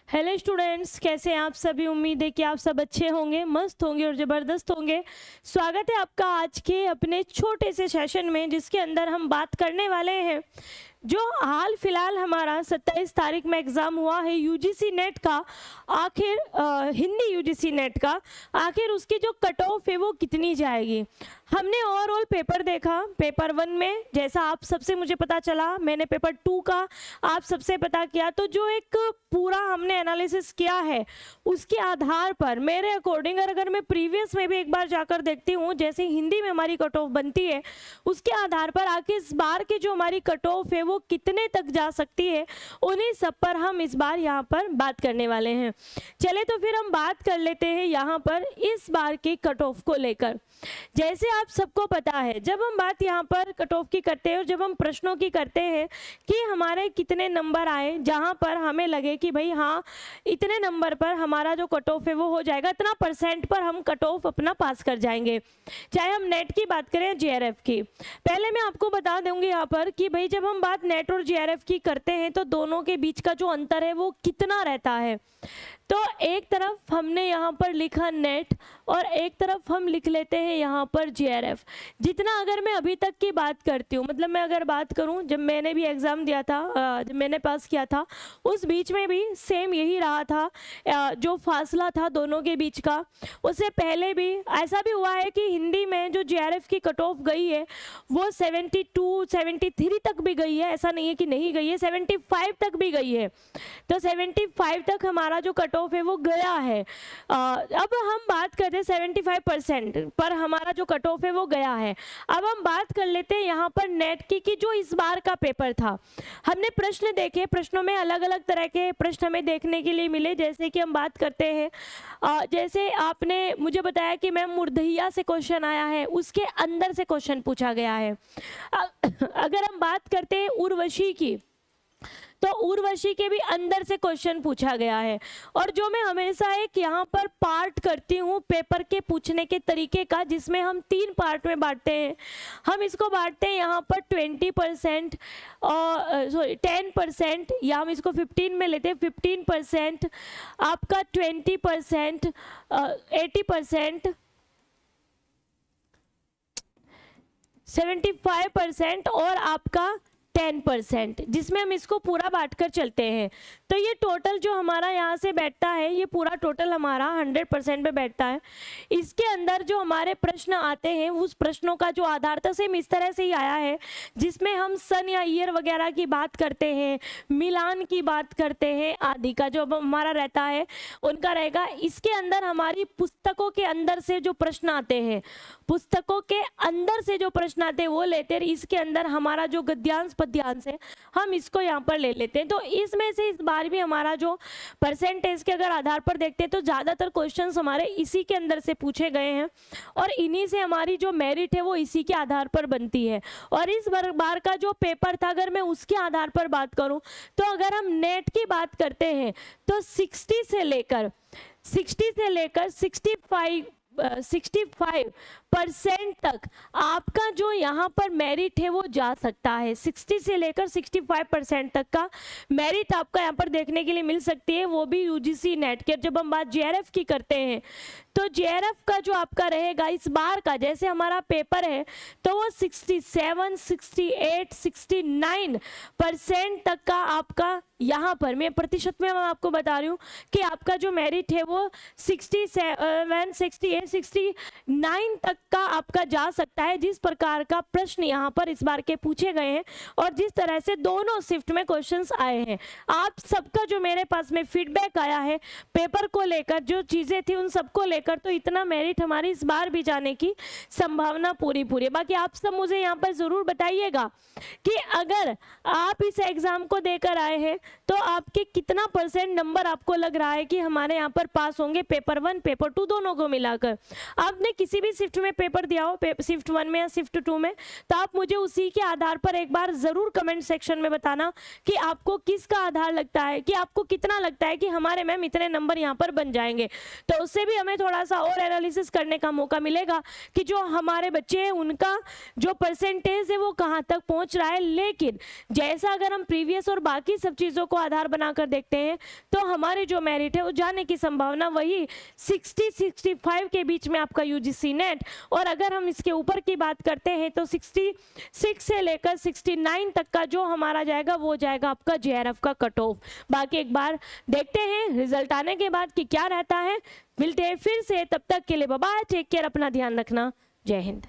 Hello students, कैसे हैं आप सभी। उम्मीद है कि आप सब अच्छे होंगे, मस्त होंगे और ज़बरदस्त होंगे। स्वागत है आपका आज के अपने छोटे से सेशन में, जिसके अंदर हम बात करने वाले हैं जो हाल फिलहाल हमारा 27 तारीख में एग्ज़ाम हुआ है यूजीसी नेट का। आखिर हिंदी यूजीसी नेट का आखिर उसकी जो कट ऑफ है वो कितनी जाएगी। हमने ओवरऑल पेपर देखा। पेपर 1 में जैसा आप सबसे मुझे पता चला, मैंने पेपर 2 का आप सबसे पता किया, तो जो एक पूरा हमने एनालिसिस किया है उसके आधार पर मेरे अकॉर्डिंग अगर मैं प्रीवियस में भी एक बार जाकर देखती हूँ, जैसे हिंदी में हमारी कट ऑफ बनती है, उसके आधार पर आखिर इस बार की जो हमारी कट ऑफ है वो कितने तक जा सकती है, उन्हीं सब पर हम इस बार यहाँ पर बात करने वाले हैं। चले तो फिर हम बात कर लेते हैं यहाँ पर इस बार की कट ऑफ को लेकर। जैसे आप सबको पता है, जब हम बात यहाँ पर कट ऑफ की करते हैं और जब हम प्रश्नों की करते हैं कि हमारे कितने नंबर आए, जहाँ पर हमें लगे कि भाई हाँ इतने नंबर पर हमारा जो कट ऑफ है वो हो जाएगा, इतना परसेंट पर हम कट ऑफ अपना पास कर जाएंगे। चाहे हम नेट की बात करें, जेआरएफ की। पहले मैं आपको बता दूंगी यहाँ पर कि भाई जब हम बात नेट और जेआरएफ की करते हैं तो दोनों के बीच का जो अंतर है वो कितना रहता है। तो एक तरफ हमने यहाँ पर लिखा नेट और एक तरफ हम लिख लेते हैं यहाँ पर जेआरएफ। जितना अगर मैं अभी तक की बात करती हूँ, मतलब मैं अगर बात करूँ जब मैंने भी एग्ज़ाम दिया था, जब मैंने पास किया था, उस बीच में भी सेम यही रहा था। जो फासला था दोनों के बीच का, उससे पहले भी ऐसा भी हुआ है कि हिंदी में जो जेआरएफ की कट ऑफ गई है वो 72 73 तक भी गई है। ऐसा नहीं है कि नहीं गई है, 75 तक भी गई है। तो 75 तक हमारा जो कट ऑफ है वो गया है। अब हम बात करते हैं 75% पर हमारा जो कट ऑफ है वो गया है। अब हम बात कर लेते हैं यहाँ पर नेट की कि जो इस बार का पेपर था, हमने प्रश्न देखे। प्रश्नों में अलग अलग तरह के प्रश्न हमें देखने के लिए मिले। जैसे कि हम बात करते हैं, जैसे आपने मुझे बताया कि मैम मुर्दहिया से क्वेश्चन आया है, उसके अंदर से क्वेश्चन पूछा गया है। अगर हम बात करते हैं उर्वशी की, तो उर्वशी के भी अंदर से क्वेश्चन पूछा गया है। और जो मैं हमेशा एक यहाँ पर पार्ट करती हूँ पेपर के पूछने के तरीके का, जिसमें हम 3 पार्ट में बांटते हैं। हम इसको बांटते हैं यहाँ पर 20% और सॉरी 10%, या हम इसको 15 में लेते हैं। 15% आपका, 20% 80%, 75% और आपका 10%, जिसमें हम इसको पूरा बांटकर चलते हैं। तो ये टोटल जो हमारा यहाँ से बैठता है, ये पूरा टोटल हमारा 100% पे बैठता है। इसके अंदर जो हमारे प्रश्न आते हैं, उस प्रश्नों का जो आधार था सेम इस तरह से ही आया है, जिसमें हम सन या ईयर वगैरह की बात करते हैं, मिलान की बात करते हैं, आदि का जो हमारा रहता है उनका रहेगा। इसके अंदर हमारी पुस्तकों के अंदर से जो प्रश्न आते हैं, पुस्तकों के अंदर से जो प्रश्न आते हैं वो लेते हैं। इसके अंदर हमारा जो गद्यांश पद्यांश है हम इसको यहाँ पर ले लेते हैं। तो इसमें से इस बार भी हमारा जो परसेंटेज के अगर आधार पर देखते हैं तो ज़्यादातर क्वेश्चंस हमारे इसी के अंदर से पूछे गए हैं और इन्हीं से हमारी जो मेरिट है वो इसी के आधार पर बनती है। और इस बार का जो पेपर था, अगर मैं उसके आधार पर बात करूँ, तो अगर हम नेट की बात करते हैं तो 60 से लेकर 65% तक आपका जो यहाँ पर मेरिट है वो जा सकता है। 60 से लेकर 65% तक का मेरिट आपका यहाँ पर देखने के लिए मिल सकती है, वो भी यूजीसी नेट के। जब हम बात जेआरएफ की करते हैं तो जेआरएफ का जो आपका रहेगा इस बार का, जैसे हमारा पेपर है तो वो 67, 68, 69% तक का आपका यहाँ पर, मैं प्रतिशत में मैं आपको बता रही हूँ कि आपका जो मेरिट है वो 67, 68, 69 तक का आपका जा सकता है। जिस प्रकार का प्रश्न यहाँ पर इस बार के पूछे गए हैं और जिस तरह से दोनों शिफ्ट में क्वेश्चंस आए हैं, आप सबका जो मेरे पास में फीडबैक आया है पेपर को लेकर, जो चीज़ें थी उन सबको लेकर, तो इतना मेरिट हमारी इस बार भी जाने की संभावना पूरी है। बाकी आप सब मुझे यहाँ पर ज़रूर बताइएगा कि अगर आप इस एग्ज़ाम को देकर आए हैं तो आपके कितना % नंबर आपको लग रहा है कि हमारे यहाँ पर पास होंगे, पेपर 1 पेपर 2 दोनों को मिलाकर। आपने किसी भी शिफ्ट में में पेपर दिया हो, शिफ्ट 1 में या शिफ्ट 2 में, तो आप मुझे उसी के आधार पर एक बार ज़रूर कमेंट सेक्शन में बताना कि आपको किसका आधार लगता है, कि आपको कितना लगता है कि हमारे मैम इतने नंबर यहाँ पर बन जाएंगे। तो उससे भी हमें थोड़ा सा और एनालिसिस करने का मौका मिलेगा कि जो हमारे बच्चे हैं उनका जो परसेंटेज है वो कहाँ तक पहुँच रहा है। लेकिन जैसा अगर हम प्रीवियस और बाकी सब चीज़ों को आधार बनाकर देखते हैं तो हमारी जो मेरिट है वो जाने की संभावना वही 60-65 के बीच में आपका यूजीसी नेट, और अगर हम इसके ऊपर की बात करते हैं तो 66 से लेकर 69 तक का जो हमारा जाएगा वो जाएगा आपका जेआरएफ का कट ऑफ। बाकी एक बार देखते हैं रिजल्ट आने के बाद कि क्या रहता है। मिलते हैं फिर से, तब तक के लिए बाय बाय, टेक केयर, अपना ध्यान रखना, जय हिंद।